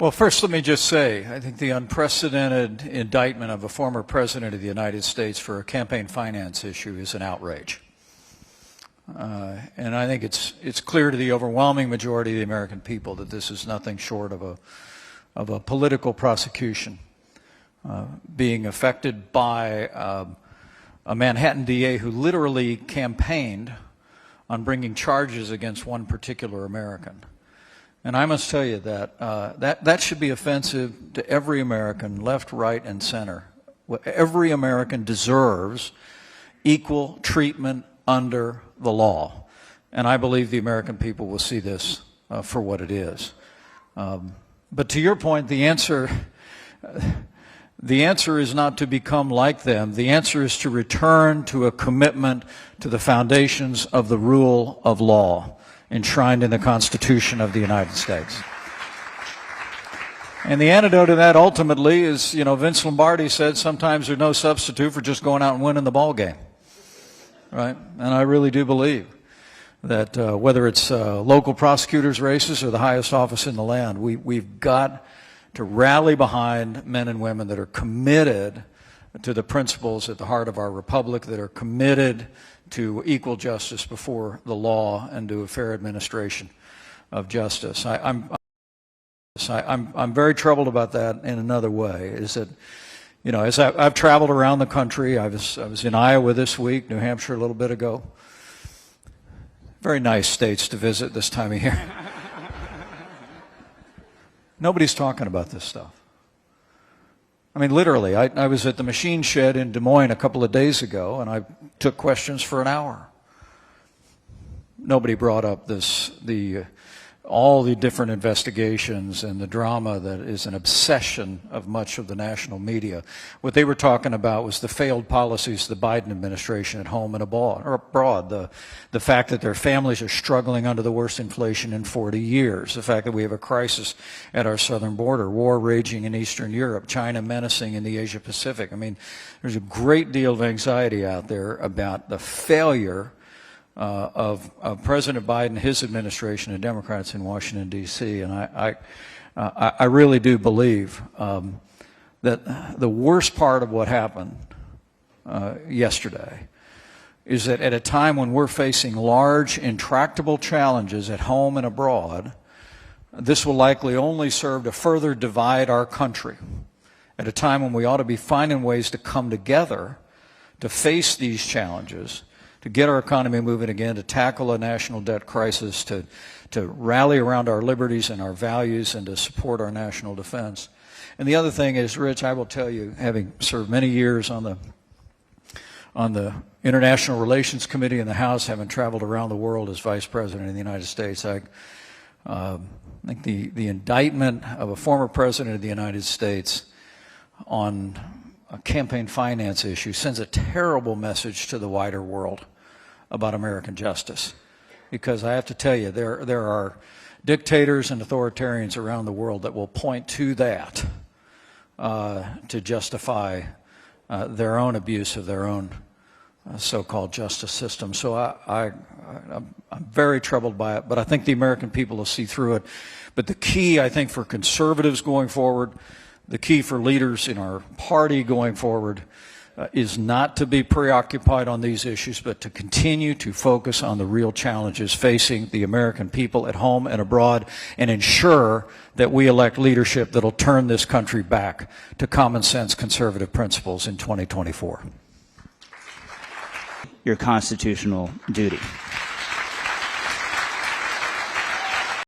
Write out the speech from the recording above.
Well, first, let me just say, I think the unprecedented indictment of a former president of the United States for a campaign finance issue is an outrage. And I think it's clear to the overwhelming majority of the American people that this is nothing short of a political prosecution being affected by a Manhattan D.A. who literally campaigned on bringing charges against one particular American. And I must tell you that that should be offensive to every American, left, right, and center. Every American deserves equal treatment under the law. And I believe the American people will see this for what it is. But to your point, the answer is not to become like them. The answer is to return to a commitment to the foundations of the rule of law enshrined in the Constitution of the United States. And the antidote to that ultimately is, Vince Lombardi said sometimes there's no substitute for just going out and winning the ball game. Right? And I really do believe that whether it's local prosecutors' races or the highest office in the land, we've got to rally behind men and women that are committed to the principles at the heart of our republic, that are committed to equal justice before the law and to a fair administration of justice. I'm very troubled about that in another way, is that, as I've traveled around the country, I was in Iowa this week, New Hampshire a little bit ago. Very nice states to visit this time of year. Nobody's talking about this stuff. I mean, literally, I was at the machine shed in Des Moines a couple of days ago, and I took questions for an hour. Nobody brought up all the different investigations and the drama that is an obsession of much of the national media. What they were talking about was the failed policies of the Biden administration at home and abroad. The fact that their families are struggling under the worst inflation in 40 years. The fact that we have a crisis at our southern border, war raging in Eastern Europe, China menacing in the Asia Pacific. I mean, there's a great deal of anxiety out there about the failure of President Biden, his administration, and Democrats in Washington, D.C. And I really do believe that the worst part of what happened yesterday is that at a time when we're facing large, intractable challenges at home and abroad, this will likely only serve to further divide our country. At a time when we ought to be finding ways to come together to face these challenges, to get our economy moving again, to tackle a national debt crisis, to rally around our liberties and our values, and to support our national defense. And the other thing is, Rich, I will tell you, having served many years on the International Relations Committee in the House, having traveled around the world as Vice President of the United States, I think the indictment of a former President of the United States on a campaign finance issue sends a terrible message to the wider world about American justice. Because I have to tell you, there are dictators and authoritarians around the world that will point to that to justify their own abuse of their own so-called justice system. So I'm very troubled by it, but I think the American people will see through it. But the key, I think, for conservatives going forward, the key for leaders in our party going forward is not to be preoccupied on these issues, but to continue to focus on the real challenges facing the American people at home and abroad, and ensure that we elect leadership that will turn this country back to common sense conservative principles in 2024. Your constitutional duty.